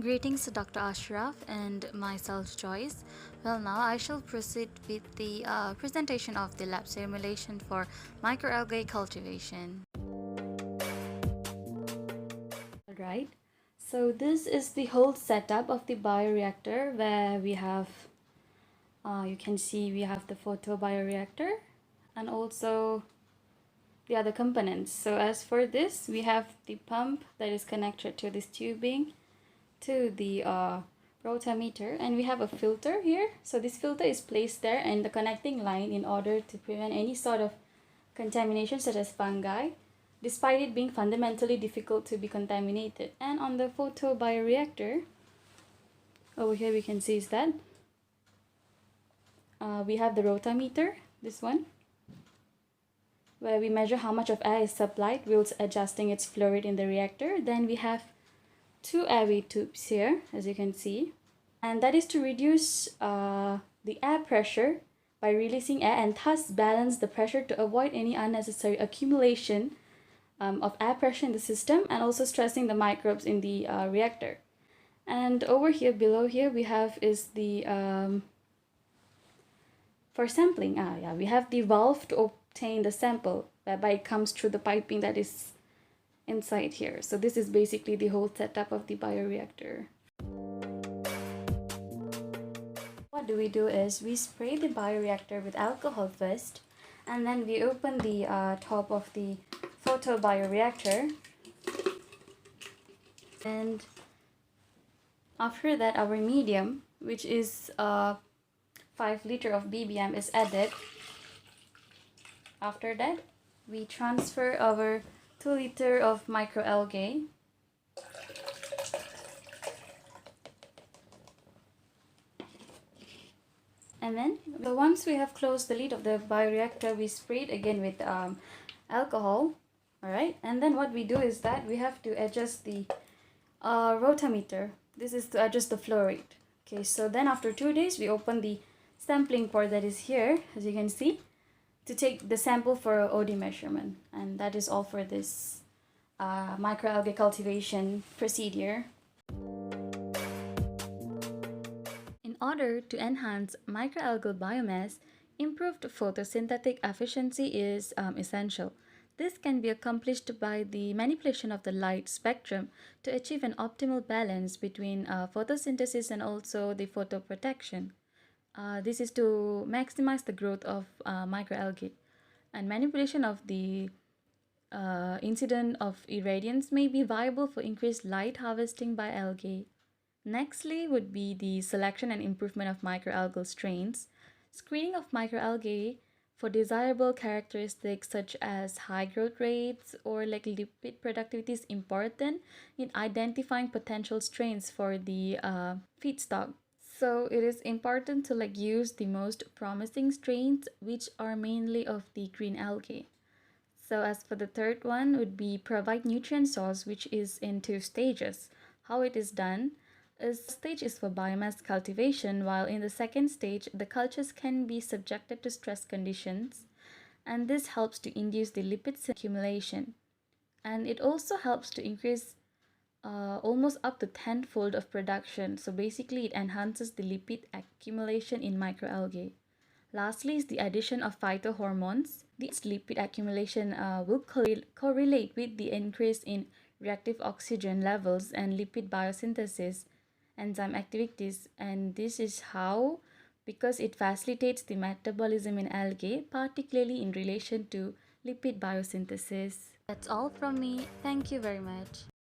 Greetings to Dr. Ashraf and myself Joyce. Well, now I shall proceed with the presentation of the lab simulation for microalgae cultivation. Alright, so this is the whole setup of the bioreactor where we have, you can see we have the photobioreactor and also the other components. So as for this, we have the pump that is connected to this tubing to the rotameter, and we have a filter here. So this filter is placed there in the connecting line in order to prevent any sort of contamination such as fungi, despite it being fundamentally difficult to be contaminated. And on the photobioreactor, over here we can see is that we have the rotameter, this one, where we measure how much of air is supplied whilst adjusting its flow rate in the reactor. Then we have two airway tubes here, as you can see, and that is to reduce the air pressure by releasing air and thus balance the pressure to avoid any unnecessary accumulation of air pressure in the system and also stressing the microbes in the reactor. And over here below here we have is the for sampling, we have the valve to obtain the sample, whereby it comes through the piping that is inside here. So this is basically the whole setup of the bioreactor. What we do is we spray the bioreactor with alcohol first, and then we open the top of the photobioreactor, and after that our medium, which is 5 liter of BBM, is added. After that we transfer our 2 liter of microalgae, and then once we have closed the lid of the bioreactor, we spray it again with alcohol. Alright, and then what we do is that we have to adjust the rotameter. This is to adjust the flow rate. Okay, so then after 2 days we open the sampling port that is here, as you can see, to take the sample for OD measurement. And that is all for this microalgae cultivation procedure. In order to enhance microalgal biomass, improved photosynthetic efficiency is essential. This can be accomplished by the manipulation of the light spectrum to achieve an optimal balance between photosynthesis and also the photoprotection. This is to maximize the growth of microalgae, and manipulation of the incident of irradiance may be viable for increased light harvesting by algae. Nextly would be the selection and improvement of microalgal strains. Screening of microalgae for desirable characteristics such as high growth rates or like lipid productivity is important in identifying potential strains for the feedstock. So it is important to use the most promising strains, which are mainly of the green algae. So as for the third one would be provide nutrient source, which is in 2 stages. How it is done is stage is for biomass cultivation, while in the second stage the cultures can be subjected to stress conditions, and this helps to induce the lipid accumulation, and it also helps to increase almost up to 10-fold of production. So basically it enhances the lipid accumulation in microalgae. Lastly is the addition of phytohormones. This lipid accumulation will correlate with the increase in reactive oxygen levels and lipid biosynthesis enzyme activities, and this is how, because it facilitates the metabolism in algae, particularly in relation to lipid biosynthesis. That's all from me. Thank you very much.